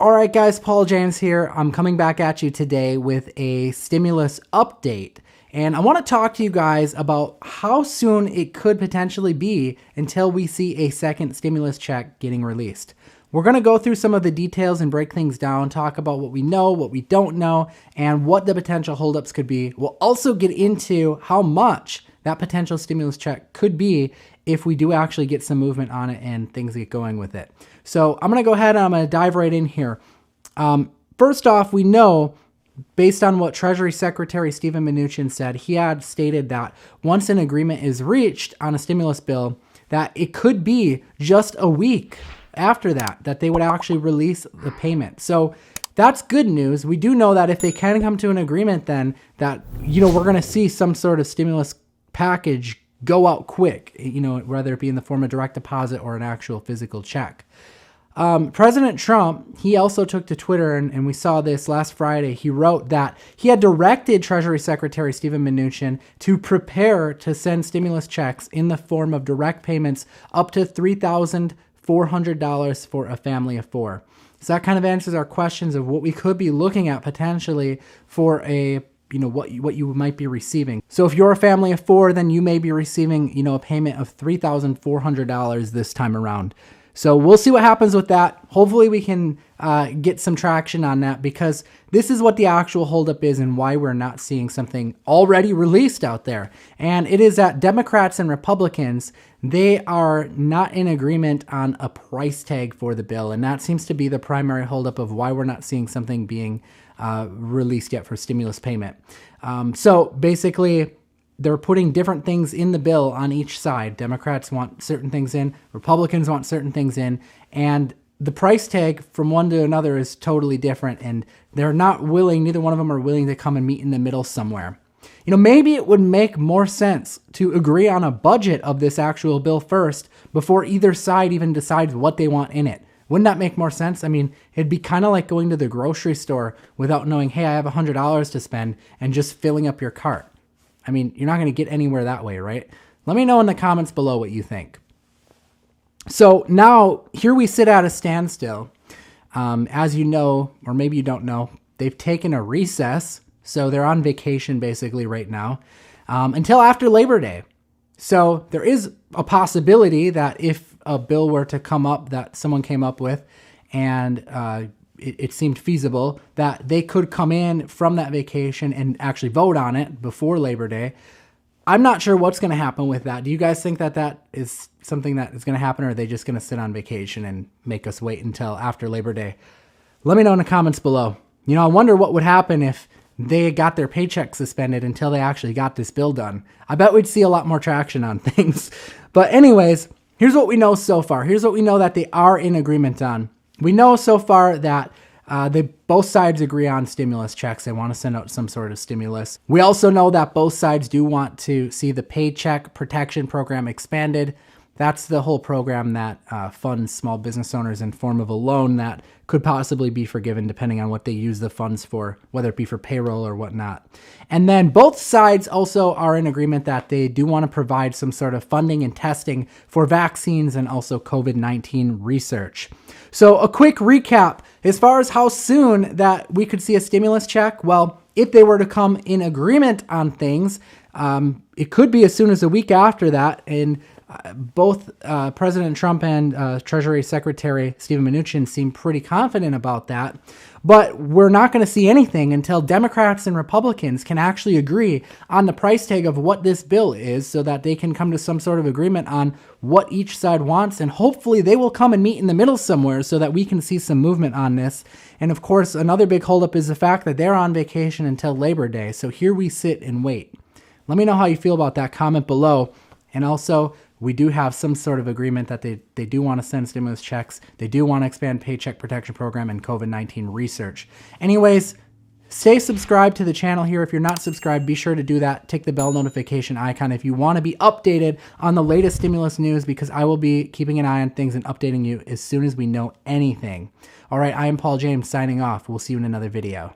All right, guys, Paul James here. I'm coming back at you today with a stimulus update. And I want to talk to you guys about how soon it could potentially be until we see a second stimulus check getting released. We're going to go through some of the details and break things down, talk about what we know, what we don't know, and what the potential holdups could be. We'll also get into how much that potential stimulus check could be if we do actually get some movement on it and things get going with it. So I'm going to go ahead and I'm going to dive right in here. First off, we know, based on what Treasury Secretary Steven Mnuchin said, he had stated that once an agreement is reached on a stimulus bill, that it could be just a week after that they would actually release the payment. So that's good news. We do know that if they can come to an agreement, then that, we're going to see some sort of stimulus package go out quick, whether it be in the form of direct deposit or an actual physical check. President Trump, he also took to Twitter, and we saw this last Friday. He wrote that he had directed Treasury Secretary Steven Mnuchin to prepare to send stimulus checks in the form of direct payments up to $3,400 for a family of four. So that kind of answers our questions of what we could be looking at potentially for a what you might be receiving. So if you're a family of four, then you may be receiving, a payment of $3,400 this time around. So we'll see what happens with that. Hopefully we can get some traction on that, because this is what the actual holdup is and why we're not seeing something already released out there. And it is that Democrats and Republicans, they are not in agreement on a price tag for the bill. And that seems to be the primary holdup of why we're not seeing something being released yet for stimulus payment. So basically, they're putting different things in the bill on each side. Democrats want certain things in, Republicans want certain things in, and the price tag from one to another is totally different, and they're not willing, neither one of them are willing to come and meet in the middle somewhere. Maybe it would make more sense to agree on a budget of this actual bill first before either side even decides what they want in it. Wouldn't that make more sense? I mean, it'd be kind of like going to the grocery store without knowing, hey, I have $100 to spend, and just filling up your cart. I mean, you're not going to get anywhere that way, right? Let me know in the comments below what you think. So now, here we sit at a standstill. As you know, or maybe you don't know, they've taken a recess. So they're on vacation basically right now until after Labor Day. So there is a possibility that if a bill were to come up that someone came up with and it seemed feasible, that they could come in from that vacation and actually vote on it before Labor Day. I'm not sure what's going to happen with that. Do you guys think that that is something that is going to happen, or are they just going to sit on vacation and make us wait until after Labor Day? Let me know in the comments below. I wonder what would happen if they got their paycheck suspended until they actually got this bill done. I bet we'd see a lot more traction on things. But anyways, here's what we know so far. Here's what we know that they are in agreement on. We know so far that both sides agree on stimulus checks. They want to send out some sort of stimulus. We also know that both sides do want to see the Paycheck Protection Program expanded. That's the whole program that funds small business owners in form of a loan that could possibly be forgiven depending on what they use the funds for, whether it be for payroll or whatnot. And then both sides also are in agreement that they do want to provide some sort of funding and testing for vaccines and also COVID-19 research. So a quick recap as far as how soon that we could see a stimulus check. Well, if they were to come in agreement on things, it could be as soon as a week after that. And both President Trump and Treasury Secretary Steven Mnuchin seem pretty confident about that. But we're not going to see anything until Democrats and Republicans can actually agree on the price tag of what this bill is, so that they can come to some sort of agreement on what each side wants. And hopefully they will come and meet in the middle somewhere so that we can see some movement on this. And of course, another big holdup is the fact that they're on vacation until Labor Day. So here we sit and wait. Let me know how you feel about that. Comment below. And also, we do have some sort of agreement that they do want to send stimulus checks. They do want to expand Paycheck Protection Program and COVID-19 research. Anyways, stay subscribed to the channel here. If you're not subscribed, be sure to do that. Tick the bell notification icon if you want to be updated on the latest stimulus news, because I will be keeping an eye on things and updating you as soon as we know anything. All right, I am Paul James signing off. We'll see you in another video.